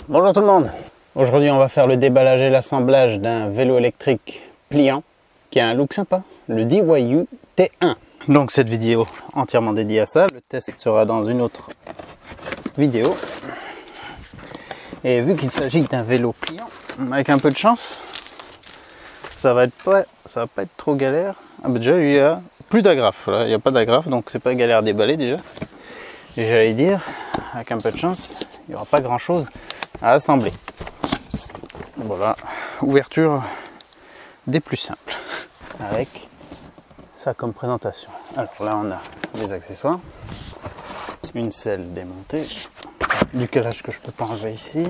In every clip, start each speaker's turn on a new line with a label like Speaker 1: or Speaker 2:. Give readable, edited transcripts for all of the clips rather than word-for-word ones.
Speaker 1: Bonjour tout le monde. Aujourd'hui on va faire le déballage et l'assemblage d'un vélo électrique pliant qui a un look sympa, le DYU T1. Donc cette vidéo entièrement dédiée à ça, le test sera dans une autre vidéo. Et vu qu'il s'agit d'un vélo pliant, avec un peu de chance, ça va pas être trop galère. Ah bah déjà il y a plus d'agrafe, là il n'y a pas d'agrafe donc c'est pas galère à déballer déjà. Et j'allais dire, avec un peu de chance, il n'y aura pas grand chose à assembler. Voilà, ouverture des plus simples avec ça comme présentation. Alors là on a des accessoires, une selle démontée, du calage que je peux pas enlever ici,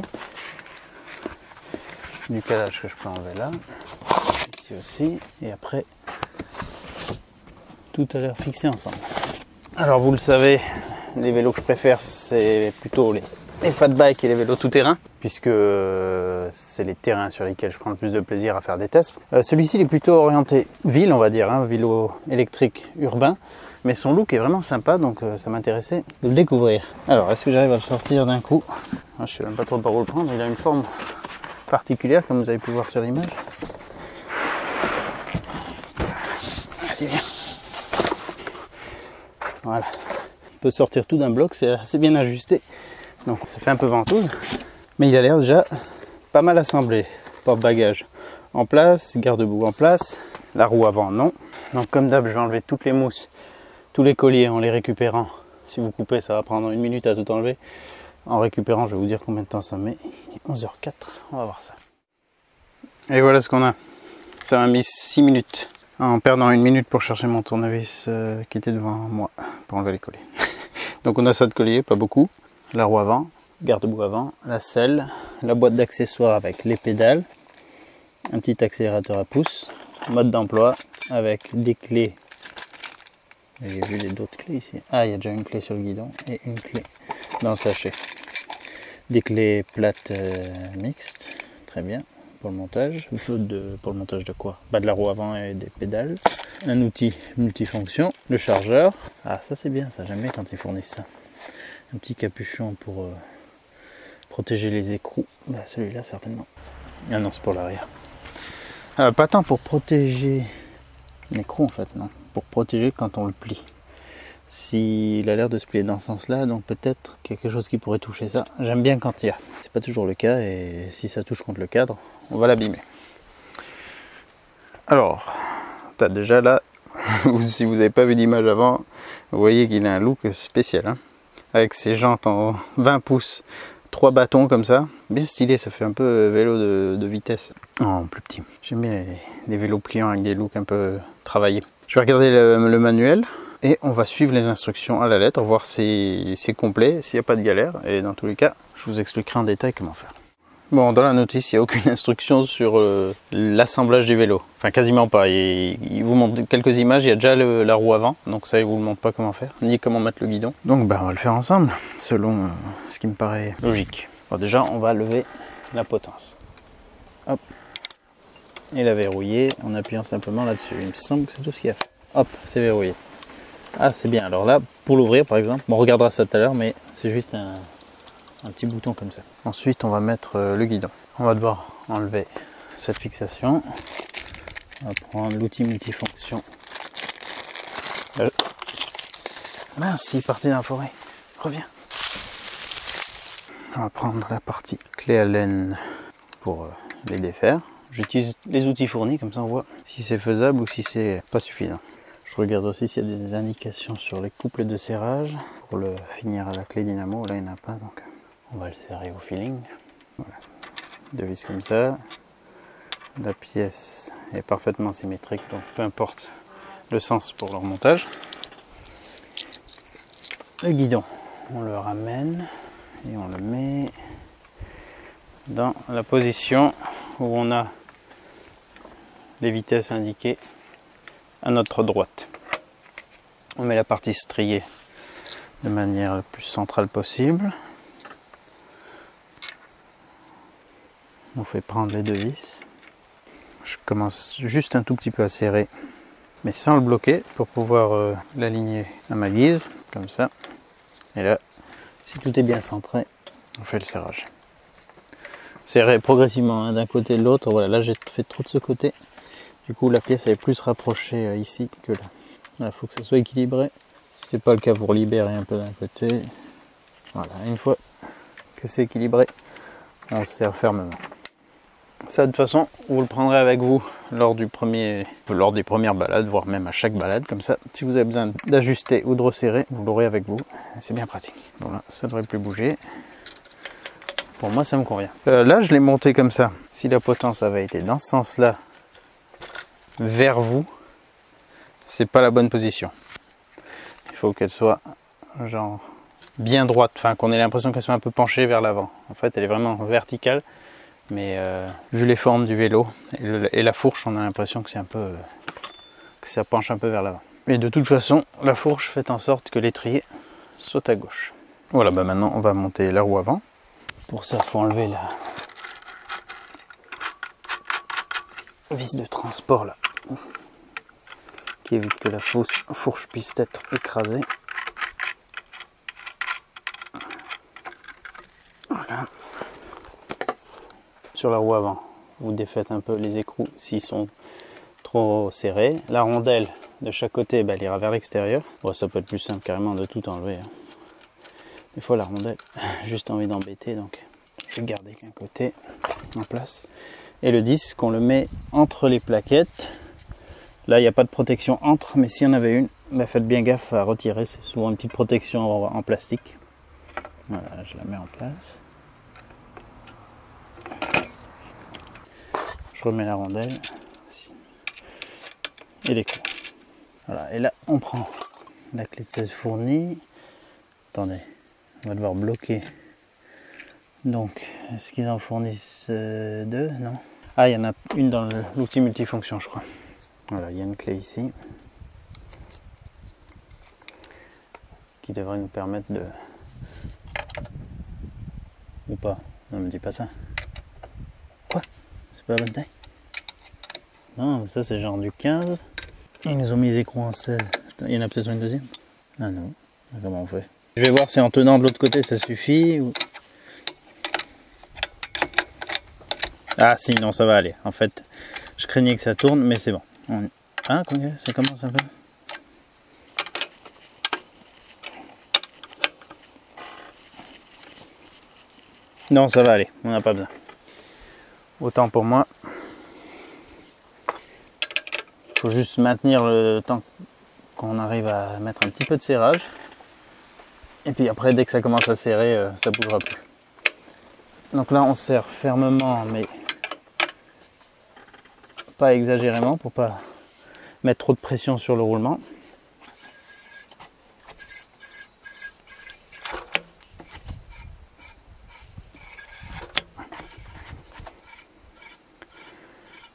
Speaker 1: du calage que je peux enlever là, ici aussi, et après tout a l'air fixé ensemble. Alors vous le savez, les vélos que je préfère c'est plutôt les fat bikes et les vélos tout terrain, puisque c'est les terrains sur lesquels je prends le plus de plaisir à faire des tests. Celui-ci il est plutôt orienté ville, on va dire, hein, vélo électrique urbain, mais son look est vraiment sympa, donc ça m'intéressait de le découvrir. Alors est-ce que j'arrive à le sortir d'un coup? Je sais même pas trop par où le prendre, il a une forme particulière comme vous avez pu voir sur l'image. Allez, viens. Voilà, il peut sortir tout d'un bloc, c'est assez bien ajusté. Donc ça fait un peu ventouse, mais il a l'air déjà pas mal assemblé. Porte-bagages en place, garde-boue en place, la roue avant non. Donc comme d'hab, je vais enlever toutes les mousses, tous les colliers en les récupérant. Si vous coupez, ça va prendre une minute à tout enlever. En récupérant, je vais vous dire combien de temps ça met. Il est 11h04, on va voir ça. Et voilà ce qu'on a. Ça m'a mis 6 minutes. En perdant une minute pour chercher mon tournevis qui était devant moi pour enlever les colliers. Donc on a ça de collier, pas beaucoup. La roue avant, garde-boue avant, la selle, la boîte d'accessoires avec les pédales, un petit accélérateur à pouce, mode d'emploi avec des clés. J'ai vu d'autres clés ici. Ah, il y a déjà une clé sur le guidon et une clé dans le sachet. Des clés plates mixtes, très bien. Pour le montage. Pour le montage de quoi? De la roue avant et des pédales. Un outil multifonction, le chargeur. Ah ça c'est bien, ça j'aime bien quand ils fournissent ça. Un petit capuchon pour protéger les écrous. Celui-là certainement. Ah non, c'est pour l'arrière. Pas tant pour protéger l'écrou en fait, non. Pour protéger quand on le plie. S'il a l'air de se plier dans ce sens-là, donc peut-être quelque chose qui pourrait toucher ça. J'aime bien quand il y a. C'est pas toujours le cas et si ça touche contre le cadre, on va l'abîmer. Alors, t'as déjà là, si vous n'avez pas vu d'image avant, vous voyez qu'il a un look spécial. Hein, avec ses jantes en 20 pouces, 3 bâtons comme ça. Bien stylé, ça fait un peu vélo de vitesse. En plus petit. J'aime bien les vélos pliants avec des looks un peu travaillés. Je vais regarder le manuel. Et on va suivre les instructions à la lettre, voir si c'est complet, s'il n'y a pas de galère. Et dans tous les cas, je vous expliquerai en détail comment faire. Bon, dans la notice, il n'y a aucune instruction sur l'assemblage du vélo. Enfin, quasiment pas. Il vous montre quelques images, il y a déjà la roue avant. Donc ça, il ne vous montre pas comment faire, ni comment mettre le guidon. Donc on va le faire ensemble, selon ce qui me paraît logique. Bon, déjà, on va lever la potence. Hop. Et la verrouiller en appuyant simplement là-dessus. Il me semble que c'est tout ce qu'il y a fait. Hop, c'est verrouillé. Ah c'est bien, alors là pour l'ouvrir par exemple, on regardera ça tout à l'heure mais c'est juste un petit bouton comme ça. Ensuite on va mettre le guidon. On va devoir enlever cette fixation. On va prendre l'outil multifonction. Mince, il est parti dans la forêt. Reviens. On va prendre la partie clé Allen pour les défaire. J'utilise les outils fournis, comme ça on voit si c'est faisable ou si c'est pas suffisant. Je regarde aussi s'il y a des indications sur les couples de serrage pour le finir à la clé dynamo. Là il n'y en a pas donc on va le serrer au feeling. Voilà. Deux vis comme ça. La pièce est parfaitement symétrique donc peu importe le sens pour leur montage. Le guidon, on le ramène et on le met dans la position où on a les vitesses indiquées à notre droite. On met la partie striée de manière la plus centrale possible. On fait prendre les deux vis. Je commence juste un tout petit peu à serrer, mais sans le bloquer pour pouvoir l'aligner à ma guise, comme ça. Et là, si tout est bien centré, on fait le serrage. serrer progressivement d'un côté et de l'autre. Voilà, là j'ai fait trop de ce côté. Du coup la pièce elle est plus rapprochée ici que là. Il faut que ça soit équilibré. Si c'est pas le cas, vous libérer un peu d'un côté. Voilà, une fois que c'est équilibré, on serre fermement. Ça de toute façon, vous le prendrez avec vous lors des premières balades, voire même à chaque balade comme ça. Si vous avez besoin d'ajuster ou de resserrer, vous l'aurez avec vous. C'est bien pratique. Voilà, ça devrait plus bouger. Pour moi, ça me convient. Là, je l'ai monté comme ça. Si la potence avait été dans ce sens-là, vers vous, c'est pas la bonne position. Il faut qu'elle soit genre bien droite, enfin qu'on ait l'impression qu'elle soit un peu penchée vers l'avant. En fait, elle est vraiment verticale, mais vu les formes du vélo et la fourche, on a l'impression que c'est un peu que ça penche un peu vers l'avant. Mais de toute façon, la fourche fait en sorte que l'étrier soit à gauche. Voilà, bah maintenant on va monter la roue avant. Pour ça, il faut enlever la vis de transport là, qui évite que la fourche puisse être écrasée. Voilà. Sur la roue avant, vous défaites un peu les écrous s'ils sont trop serrés. La rondelle de chaque côté, elle ira vers l'extérieur. Bon, ça peut être plus simple carrément de tout enlever. Des fois la rondelle, juste envie d'embêter, donc je vais garder qu'un côté en place. Et le disque, on le met entre les plaquettes. Là, il n'y a pas de protection entre, mais s'il y en avait une, faites bien gaffe à retirer. C'est souvent une petite protection en plastique. Voilà, je la mets en place. Je remets la rondelle. Et l'écrou. Voilà, et là, on prend la clé de 16 fournie. Attendez, on va devoir bloquer. Donc, est-ce qu'ils en fournissent deux? Non. Ah, il y en a une dans l'outil multifonction, je crois. Voilà, il y a une clé ici qui devrait nous permettre de... Ou pas? Non, me dis pas ça. Quoi? C'est pas la bonne taille? Non, ça c'est genre du 15. Ils nous ont mis les écrous en 16. Il y en a peut-être une deuxième? Ah non. Comment on fait? Je vais voir si en tenant de l'autre côté ça suffit ou... Ah si, non, ça va aller. En fait, je craignais que ça tourne, mais c'est bon. Ah, ça commence un peu. Non, ça va aller. On n'a pas besoin. Autant pour moi. Il faut juste maintenir le temps qu'on arrive à mettre un petit peu de serrage. Et puis après, dès que ça commence à serrer, ça ne bougera plus. Donc là, on serre fermement, mais pas exagérément pour pas mettre trop de pression sur le roulement.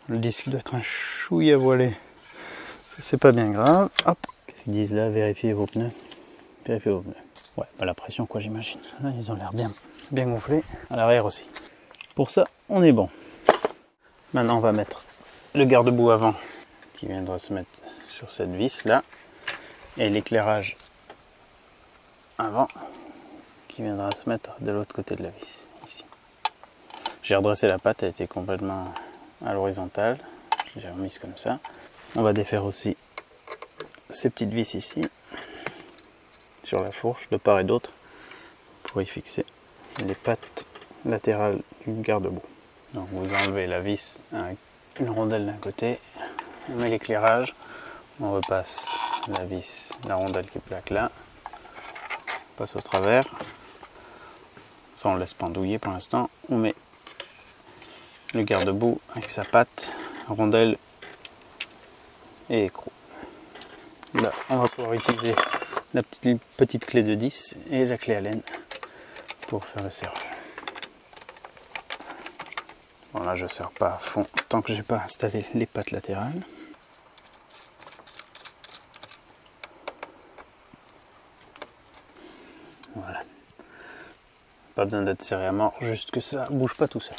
Speaker 1: Le disque doit être un chouïa voilé. Ça, c'est pas bien grave. Hop, qu'est-ce qu'ils disent là? Vérifiez vos pneus. Vérifiez vos pneus. Ouais, pas la pression quoi, j'imagine. Là, ils ont l'air bien gonflés. À l'arrière aussi. Pour ça, on est bon. Maintenant, on va mettre le garde-boue avant qui viendra se mettre sur cette vis là. Et l'éclairage avant qui viendra se mettre de l'autre côté de la vis. Ici. J'ai redressé la patte, elle était complètement à l'horizontale. Je l'ai remise comme ça. On va défaire aussi ces petites vis ici sur la fourche de part et d'autre pour y fixer les pattes latérales du garde-boue. Donc vous enlevez la vis avec une rondelle d'un côté, on met l'éclairage, on repasse la vis, la rondelle qui plaque là, on passe au travers, ça on le laisse pendouiller pour l'instant, on met le garde-boue avec sa patte, rondelle et écrou. Là on va pouvoir utiliser la petite clé de 10 et la clé Allen pour faire le serrage. Bon là je ne serre pas à fond tant que j'ai pas installé les pattes latérales. Voilà. Pas besoin d'être serré à mort, juste que ça bouge pas tout seul.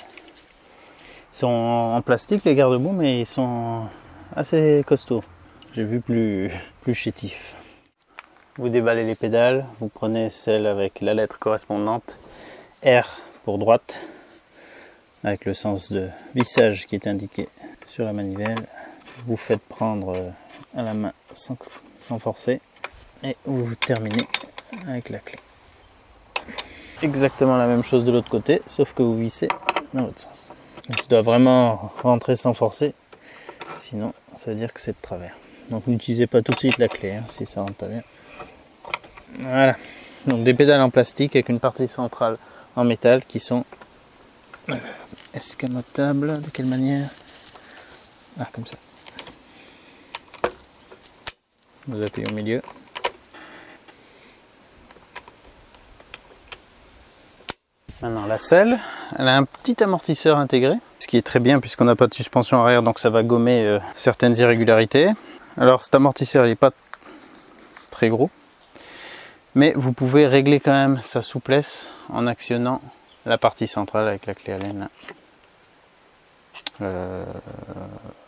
Speaker 1: Ils sont en plastique les garde-boue, mais ils sont assez costauds. J'ai vu plus chétif. Vous déballez les pédales, vous prenez celle avec la lettre correspondante, R pour droite, avec le sens de vissage qui est indiqué sur la manivelle. Vous faites prendre à la main sans forcer et vous terminez avec la clé. Exactement la même chose de l'autre côté, sauf que vous vissez dans l'autre sens. Et ça doit vraiment rentrer sans forcer, sinon ça veut dire que c'est de travers. Donc n'utilisez pas tout de suite la clé hein, si ça rentre pas bien. Voilà, donc des pédales en plastique avec une partie centrale en métal qui sont escamotables. De quelle manière? Ah, comme ça. Vous appuyez au milieu. Maintenant la selle, elle a un petit amortisseur intégré, ce qui est très bien puisqu'on n'a pas de suspension arrière, donc ça va gommer certaines irrégularités. Alors cet amortisseur il n'est pas très gros, mais vous pouvez régler quand même sa souplesse en actionnant la partie centrale avec la clé Allen.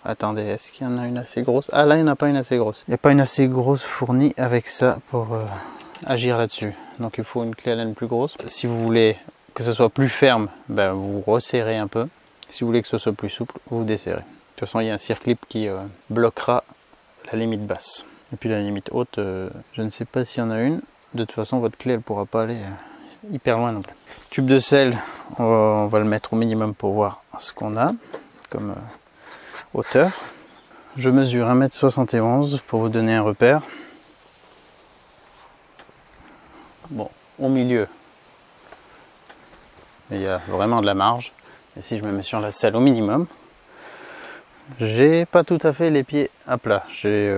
Speaker 1: Attendez, est-ce qu'il y en a une assez grosse? Ah là il n'y en a pas une assez grosse. Il n'y a pas une assez grosse fournie avec ça pour agir là-dessus. Donc il faut une clé Allen plus grosse. Si vous voulez que ce soit plus ferme, ben, vous resserrez un peu. Si vous voulez que ce soit plus souple, vous desserrez. De toute façon, il y a un circlip qui bloquera la limite basse. Et puis la limite haute, je ne sais pas s'il y en a une. De toute façon, votre clé, elle ne pourra pas aller hyper loin non plus. Tube de selle, on va le mettre au minimum pour voir ce qu'on a comme hauteur. Je mesure 1,71 m pour vous donner un repère. Bon, au milieu, il y a vraiment de la marge. Et si je me mets sur la selle au minimum, j'ai pas tout à fait les pieds à plat. J'ai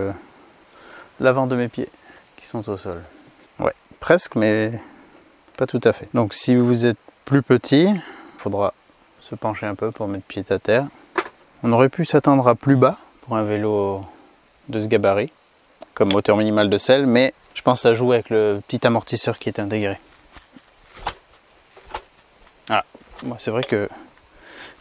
Speaker 1: l'avant de mes pieds qui sont au sol. Ouais, presque, mais pas tout à fait. Donc si vous êtes plus petit, il faudra se pencher un peu pour mettre pied à terre. On aurait pu s'attendre à plus bas pour un vélo de ce gabarit, comme hauteur minimale de selle, mais je pense que ça joue avec le petit amortisseur qui est intégré. Ah, moi c'est vrai que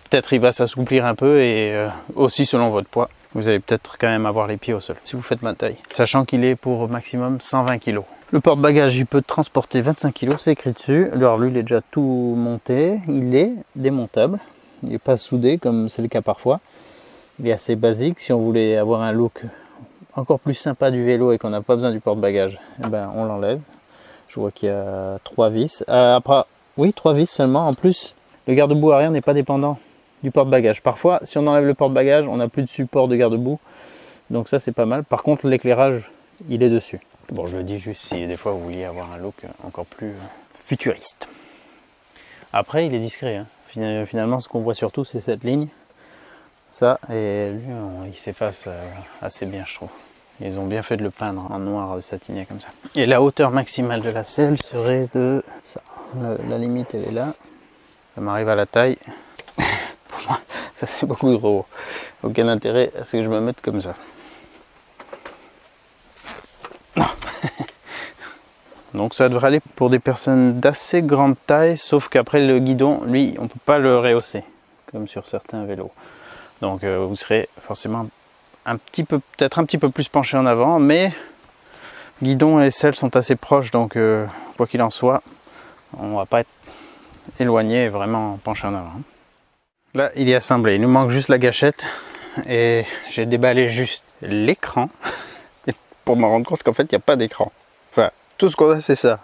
Speaker 1: peut-être il va s'assouplir un peu et aussi selon votre poids. Vous allez peut-être quand même avoir les pieds au sol si vous faites ma taille. Sachant qu'il est pour maximum 120 kg. Le porte-bagages il peut transporter 25 kg, c'est écrit dessus. Alors lui il est déjà tout monté, il est démontable. Il n'est pas soudé comme c'est le cas parfois. Il est assez basique. Si on voulait avoir un look encore plus sympa du vélo et qu'on n'a pas besoin du porte-bagages, eh ben, on l'enlève. Je vois qu'il y a 3 vis. Après, oui, 3 vis seulement. En plus, le garde-boue arrière n'est pas dépendant du porte-bagages. Parfois, si on enlève le porte-bagages, on n'a plus de support de garde-boue. Donc ça, c'est pas mal. Par contre, l'éclairage, il est dessus. Bon, je le dis juste si des fois vous vouliez avoir un look encore plus futuriste. Après, il est discret. Hein. Finalement, ce qu'on voit surtout, c'est cette ligne. Ça, et lui, il s'efface assez bien, je trouve. Ils ont bien fait de le peindre en noir satiné comme ça. Et la hauteur maximale de la selle serait de ça. La limite, elle est là. Ça m'arrive à la taille. Pour moi, ça c'est beaucoup trop. Aucun intérêt à ce que je me mette comme ça. Non. Donc ça devrait aller pour des personnes d'assez grande taille, sauf qu'après le guidon, lui, on ne peut pas le rehausser, comme sur certains vélos. Donc vous serez forcément peut-être un petit peu plus penché en avant, mais guidon et selle sont assez proches, donc quoi qu'il en soit, on va pas être éloigné et vraiment penché en avant. Là, il est assemblé, il nous manque juste la gâchette et j'ai déballé juste l'écran pour me rendre compte qu'en fait, il n'y a pas d'écran. Enfin, tout ce qu'on a, c'est ça.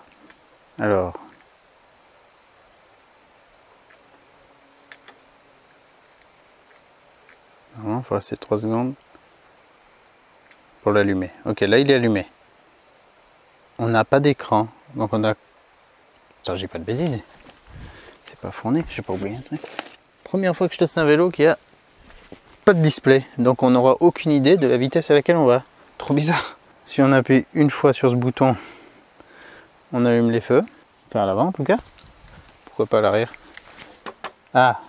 Speaker 1: Alors... il faut rester 3 secondes pour l'allumer. Ok, là il est allumé. On n'a pas d'écran, donc on a... Attends, j'ai pas de bêtises. C'est pas fourni, j'ai pas oublié un truc. Première fois que je teste un vélo qui a pas de display, donc on n'aura aucune idée de la vitesse à laquelle on va. Trop bizarre. Si on appuie une fois sur ce bouton, on allume les feux. Enfin à l'avant en tout cas. Pourquoi pas à l'arrière? Ah.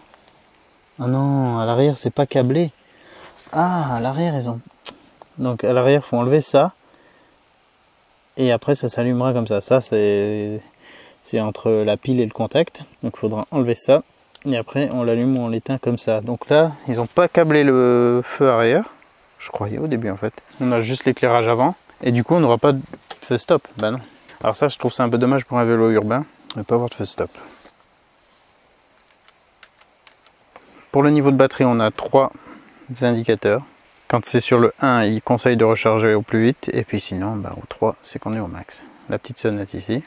Speaker 1: Oh non, à l'arrière c'est pas câblé. Ah, à l'arrière ils ont... Donc à l'arrière il faut enlever ça. Et après ça s'allumera comme ça. Ça c'est entre la pile et le contact. Donc il faudra enlever ça. Et après on l'allume ou on l'éteint comme ça. Donc là ils n'ont pas câblé le feu arrière. Je croyais au début en fait. On a juste l'éclairage avant. Et du coup on n'aura pas de feu stop. Bah non. Alors ça je trouve ça un peu dommage pour un vélo urbain. Ne pas avoir de feu stop. Pour le niveau de batterie, on a 3 indicateurs. Quand c'est sur le 1, il conseille de recharger au plus vite. Et puis sinon, bah, au 3, c'est qu'on est au max. La petite sonnette ici.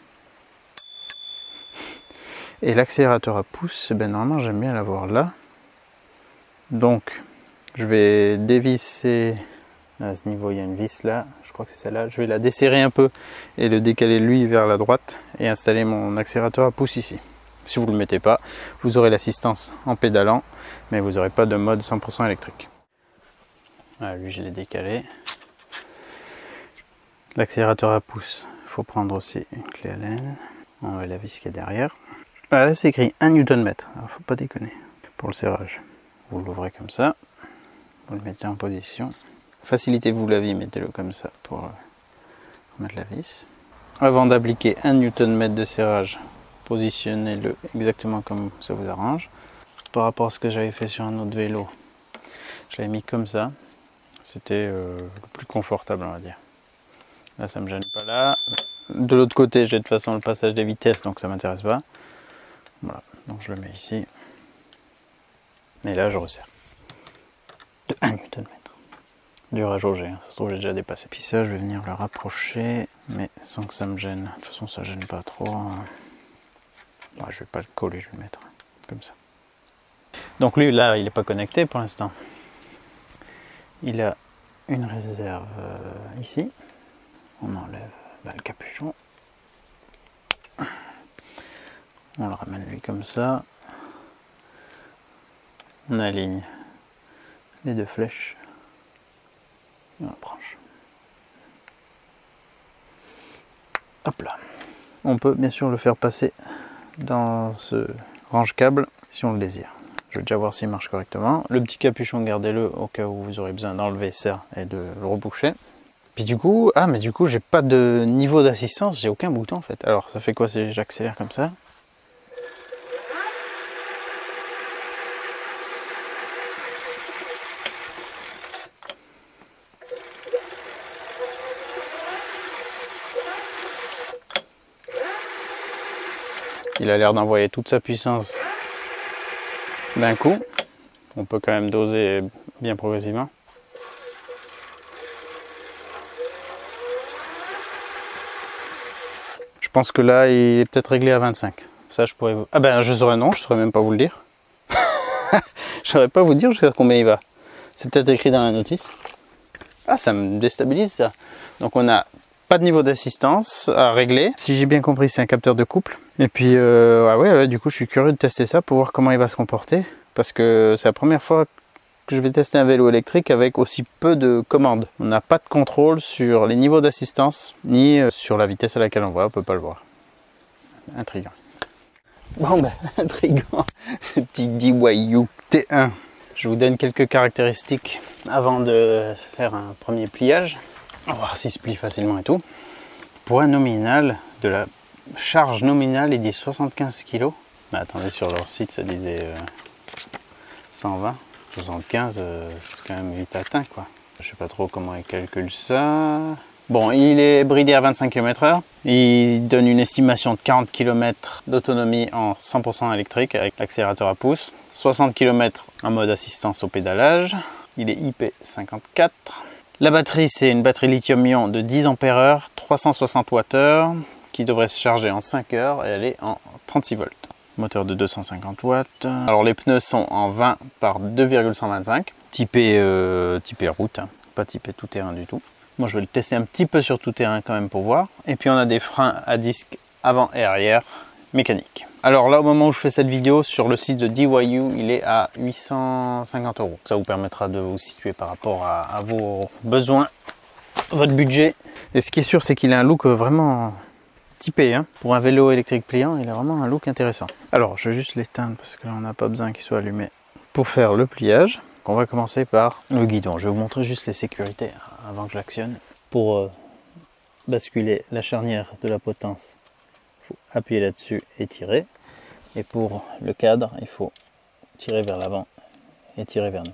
Speaker 1: Et l'accélérateur à pouce, ben, normalement j'aime bien l'avoir là. Donc je vais dévisser. À ce niveau, il y a une vis là. Je crois que c'est celle-là. Je vais la desserrer un peu et le décaler lui vers la droite. Et installer mon accélérateur à pouce ici. Si vous ne le mettez pas, vous aurez l'assistance en pédalant. Mais vous n'aurez pas de mode 100% électrique. Voilà, lui je l'ai décalé. L'accélérateur à pouce, il faut prendre aussi une clé Allen. On va la vis qui est derrière. Voilà, là c'est écrit 1 Nm. Alors faut pas déconner. Pour le serrage, vous l'ouvrez comme ça. Vous le mettez en position. Facilitez-vous la vie, mettez-le comme ça pour mettre la vis. Avant d'appliquer 1 Nm de serrage, positionnez-le exactement comme ça vous arrange. Par rapport à ce que j'avais fait sur un autre vélo, je l'avais mis comme ça. C'était le plus confortable, on va dire. Là, ça me gêne pas là. De l'autre côté, j'ai de toute façon le passage des vitesses, donc ça m'intéresse pas. Voilà, donc je le mets ici. Mais là, je resserre. De 1 Nm. Dur à jauger, hein. Ça se trouve, j'ai déjà dépassé. Puis ça, je vais venir le rapprocher, mais sans que ça me gêne. De toute façon, ça gêne pas trop. Ouais, je vais pas le coller, je vais le mettre comme ça. Donc lui, là, il n'est pas connecté pour l'instant. Il a une réserve ici. On enlève le capuchon. On le ramène lui comme ça. On aligne les 2 flèches. Et on le branche. Hop là. On peut bien sûr le faire passer dans ce range-câble si on le désire. Je vais déjà voir s'il marche correctement. Le petit capuchon, gardez-le au cas où vous aurez besoin d'enlever ça et de le reboucher. Puis du coup, mais du coup, j'ai pas de niveau d'assistance, j'ai aucun bouton en fait. Alors, ça fait quoi si j'accélère comme ça? Il a l'air d'envoyer toute sa puissance d'un coup. On peut quand même doser bien progressivement. Je pense que là, il est peut-être réglé à 25. Ça, je pourrais vous... Ah ben, je saurais non, je saurais même pas vous le dire. Je saurais pas vous dire jusqu'à combien il va. C'est peut-être écrit dans la notice. Ah, ça me déstabilise ça. Donc on a pas de niveau d'assistance à régler. Si j'ai bien compris, c'est un capteur de couple. Et puis, ouais, du coup, je suis curieux de tester ça pour voir comment il va se comporter. Parce que c'est la première fois que je vais tester un vélo électrique avec aussi peu de commandes. On n'a pas de contrôle sur les niveaux d'assistance, ni sur la vitesse à laquelle on va, on peut pas le voir. Intriguant. Bon ben, intriguant, ce petit DYU T1. Je vous donne quelques caractéristiques avant de faire un premier pliage. On va voir s'il se plie facilement et tout. Pour un nominal, de la charge nominale, il dit 75 kg. Mais attendez, sur leur site, ça disait 120. 75, c'est quand même vite atteint, quoi. Je sais pas trop comment ils calculent ça. Bon, il est bridé à 25 km/h. Il donne une estimation de 40 km d'autonomie en 100% électrique avec l'accélérateur à pouce. 60 km en mode assistance au pédalage. Il est IP54. La batterie, c'est une batterie lithium-ion de 10 Ah, 360 Wh, qui devrait se charger en 5 heures et elle est en 36 volts. Moteur de 250 watts. Alors les pneus sont en 20 par 2,125. Typé route, hein, pas typé tout terrain du tout. Moi je vais le tester un petit peu sur tout terrain quand même pour voir. Et puis on a des freins à disque avant et arrière mécaniques. Alors là au moment où je fais cette vidéo, sur le site de DYU, il est à 850 €. Ça vous permettra de vous situer par rapport à vos besoins, votre budget. Et ce qui est sûr, c'est qu'il a un look vraiment typé, hein. Pour un vélo électrique pliant, il a vraiment un look intéressant. Alors je vais juste l'éteindre parce que là on n'a pas besoin qu'il soit allumé pour faire le pliage. On va commencer par le guidon. Je vais vous montrer juste les sécurités avant que je l'actionne. Pour basculer la charnière de la potence, il faut appuyer là-dessus et tirer. Et pour le cadre, il faut tirer vers l'avant et tirer vers nous.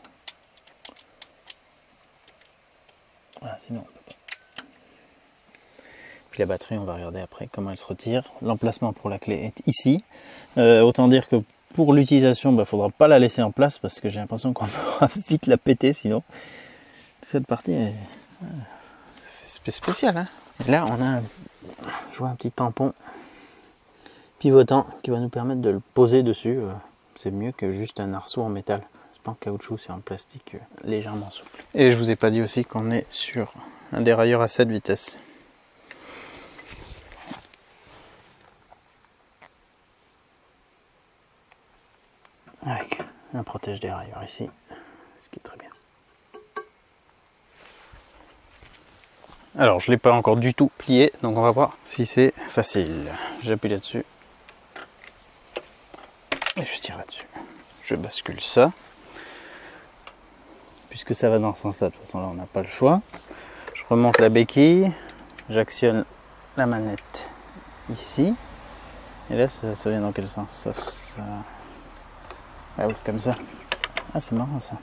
Speaker 1: Voilà, sinon on peut pas. Puis la batterie, on va regarder après comment elle se retire. L'emplacement pour la clé est ici. Autant dire que Pour l'utilisation, il faudra pas la laisser en place parce que j'ai l'impression qu'on va vite la péter sinon. Cette partie est spéciale. Hein. Et là, on a je vois un petit tampon pivotant qui va nous permettre de le poser dessus. C'est mieux que juste un arceau en métal. C'est pas en caoutchouc, c'est en plastique légèrement souple. Et je vous ai pas dit aussi qu'on est sur un dérailleur à 7 vitesses. Avec un protège dérailleur ici, ce qui est très bien. Alors je ne l'ai pas encore du tout plié, donc on va voir si c'est facile. J'appuie là-dessus et je tire là-dessus. Je bascule ça, puisque ça va dans ce sens-là, de toute façon là on n'a pas le choix. Je remonte la béquille, j'actionne la manette ici, et là ça vient dans quel sens? Ah oui, comme ça. Ah, c'est marrant ça.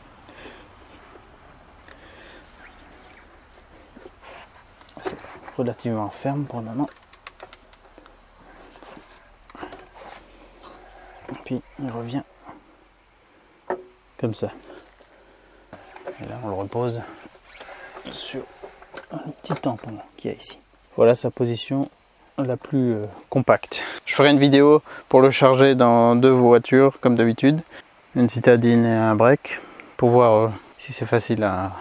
Speaker 1: C'est relativement ferme pour le moment. Et puis il revient comme ça. Et là on le repose sur un petit tampon qu'il y a ici. Voilà sa position la plus compacte. Je ferai une vidéo pour le charger dans 2 voitures comme d'habitude. Une citadine et un break pour voir si c'est facile à...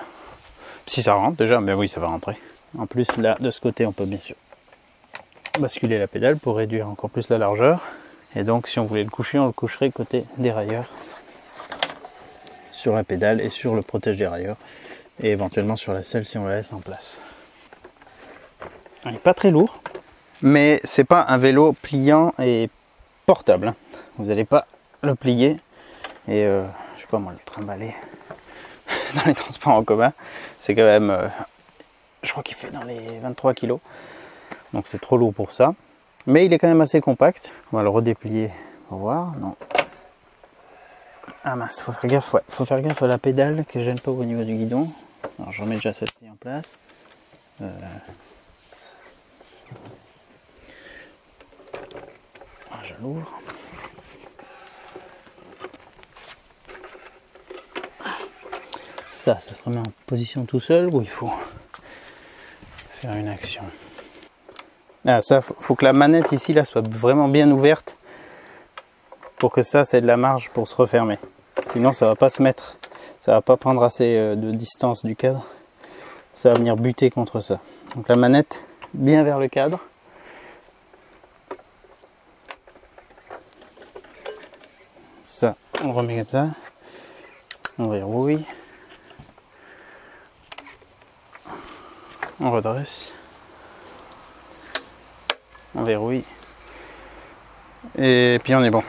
Speaker 1: si ça rentre déjà, mais oui ça va rentrer. En plus là de ce côté on peut bien sûr basculer la pédale pour réduire encore plus la largeur. Et donc si on voulait le coucher, on le coucherait côté dérailleur sur la pédale et sur le protège dérailleur. Et éventuellement sur la selle si on la laisse en place. Il n'est pas très lourd, mais c'est pas un vélo pliant et portable. Vous n'allez pas le plier. Et je sais pas moi, le trimballer dans les transports en commun, c'est quand même, je crois qu'il fait dans les 23 kg. Donc c'est trop lourd pour ça. Mais il est quand même assez compact. On va le redéplier pour voir. Non. Ah mince, faut faire gaffe, ouais. Faut faire gaffe à la pédale que je gêne pas au niveau du guidon. Alors je remets déjà celle-ci en place. Ah, je l'ouvre. Ça se remet en position tout seul ou il faut faire une action. Ah ça, faut que la manette ici là soit vraiment bien ouverte pour que ça c'est de la marge pour se refermer. Sinon ça va pas se mettre, ça va pas prendre assez de distance du cadre. Ça va venir buter contre ça. Donc la manette bien vers le cadre. Ça, on remet comme ça. On verrouille. On redresse, on verrouille et puis on est bon.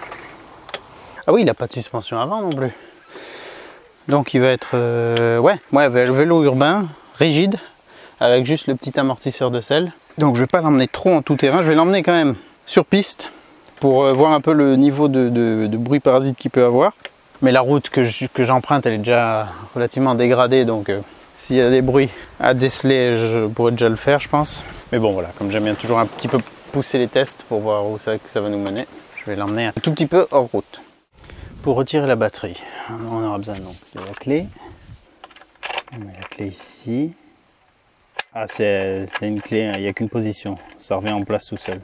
Speaker 1: Ah oui, il n'a pas de suspension avant non plus, donc il va être ouais, vélo urbain rigide avec juste le petit amortisseur de selle. Donc je vais pas l'emmener trop en tout terrain, je vais l'emmener quand même sur piste pour voir un peu le niveau de bruit parasite qu'il peut avoir. Mais la route que j'emprunte elle est déjà relativement dégradée, donc s'il y a des bruits à déceler, je pourrais déjà le faire, je pense. Mais bon, voilà, comme j'aime bien toujours un petit peu pousser les tests pour voir où ça va nous mener, je vais l'emmener un tout petit peu hors route. Pour retirer la batterie, on aura besoin donc de la clé. On met la clé ici. Ah, c'est une clé, il n'y a qu'une position, ça revient en place tout seul.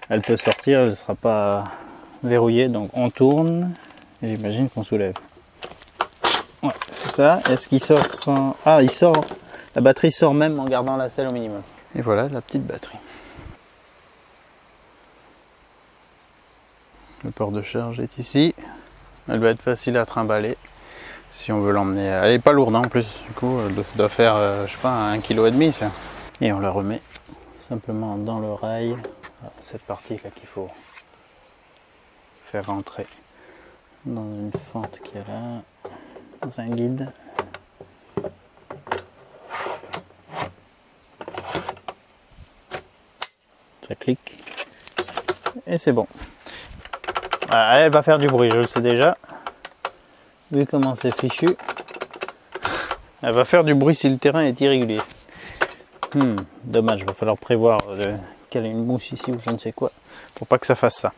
Speaker 1: Elle peut sortir, elle ne sera pas verrouillée, donc on tourne et j'imagine qu'on soulève. Ouais, c'est ça. Est-ce qu'il sort sans... Ah, il sort. La batterie sort même en gardant la selle au minimum. Et voilà la petite batterie. Le port de charge est ici. Elle va être facile à trimballer si on veut l'emmener. Elle est pas lourde hein, en plus. Du coup, ça doit faire, je sais pas, 1,5 kg ça. Et on la remet simplement dans le rail. Cette partie là qu'il faut faire rentrer dans une fente qu'il y a là. Dans un guide. Ça clique et c'est bon. Voilà, elle va faire du bruit, je le sais déjà. Vu comment c'est fichu, elle va faire du bruit si le terrain est irrégulier. Dommage, il va falloir prévoir qu'elle ait une mouche ici ou je ne sais quoi pour pas que ça fasse ça.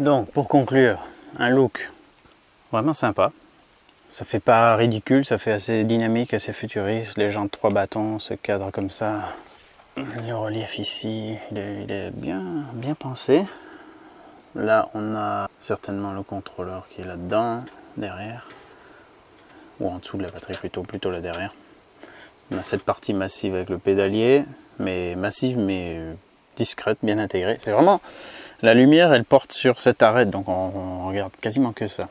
Speaker 1: Donc pour conclure, un look vraiment sympa. Ça fait pas ridicule, ça fait assez dynamique, assez futuriste. Les jantes 3 bâtons, ce cadre comme ça. Le relief ici, il est bien pensé. Là, on a certainement le contrôleur qui est là-dedans, derrière. Ou en dessous de la batterie plutôt là derrière. On a cette partie massive avec le pédalier, mais massive mais discrète, bien intégrée. C'est vraiment, la lumière elle porte sur cette arête, donc on regarde quasiment que ça.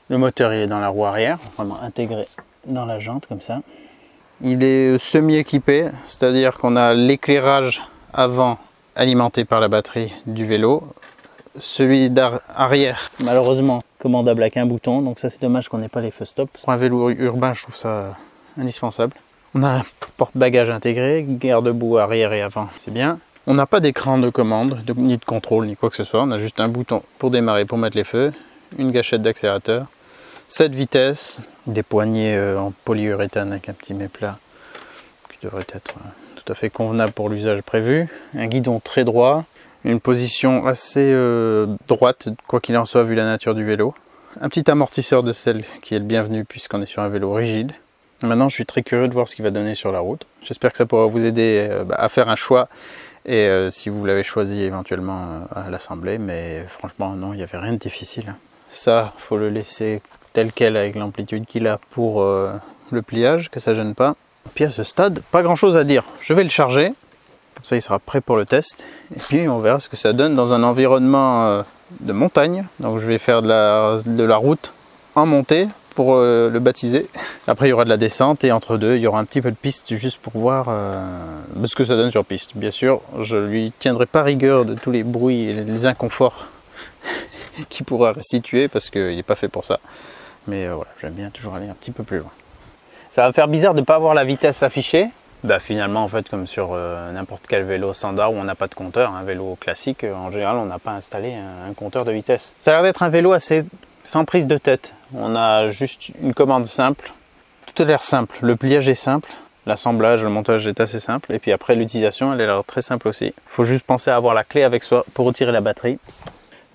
Speaker 1: Le moteur il est dans la roue arrière, vraiment intégré dans la jante comme ça. Il est semi-équipé, c'est-à-dire qu'on a l'éclairage avant alimenté par la batterie du vélo. Celui d'arrière, malheureusement, commandable avec un bouton, donc ça c'est dommage qu'on n'ait pas les feux stop. Pour un vélo urbain, je trouve ça indispensable. On a un porte-bagages intégré, garde-boue arrière et avant, c'est bien. On n'a pas d'écran de commande, ni de contrôle, ni quoi que ce soit. On a juste un bouton pour démarrer, pour mettre les feux, une gâchette d'accélérateur, 7 vitesses, des poignées en polyuréthane avec un petit méplat qui devrait être tout à fait convenable pour l'usage prévu. Un guidon très droit, une position assez droite, quoi qu'il en soit vu la nature du vélo. Un petit amortisseur de selle qui est le bienvenu puisqu'on est sur un vélo rigide. Maintenant, je suis très curieux de voir ce qu'il va donner sur la route. J'espère que ça pourra vous aider à faire un choix et si vous l'avez choisi éventuellement à l'assembler. Mais franchement, non, il n'y avait rien de difficile. Ça, il faut le laisser tel quel avec l'amplitude qu'il a pour le pliage, que ça ne gêne pas. Puis à ce stade, pas grand chose à dire. Je vais le charger, comme ça il sera prêt pour le test. Et puis on verra ce que ça donne dans un environnement de montagne. Donc je vais faire de la route en montée pour le baptiser. Après il y aura de la descente et entre deux il y aura un petit peu de piste juste pour voir ce que ça donne sur piste. Bien sûr je lui tiendrai pas rigueur de tous les bruits et les inconforts qu'il pourra restituer parce qu'il n'est pas fait pour ça. Mais voilà, j'aime bien toujours aller un petit peu plus loin. Ça va me faire bizarre de ne pas avoir la vitesse affichée. Bah finalement en fait comme sur n'importe quel vélo standard où on n'a pas de compteur, un vélo classique en général on n'a pas installé un compteur de vitesse. Ça a l'air d'être un vélo assez sans prise de tête. On a juste une commande simple. Tout a l'air simple. Le pliage est simple. L'assemblage, le montage est assez simple. Et puis après l'utilisation, elle a l'air très simple aussi. Il faut juste penser à avoir la clé avec soi pour retirer la batterie.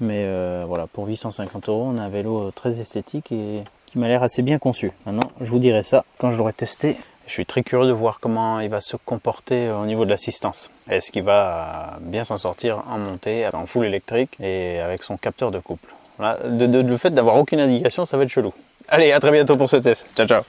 Speaker 1: Mais voilà, pour 850 €, on a un vélo très esthétique et qui m'a l'air assez bien conçu. Maintenant, je vous dirai ça quand je l'aurai testé. Je suis très curieux de voir comment il va se comporter au niveau de l'assistance. Est-ce qu'il va bien s'en sortir en montée, en full électrique et avec son capteur de couple. Voilà, le fait d'avoir aucune indication, ça va être chelou. Allez, à très bientôt pour ce test. Ciao, ciao.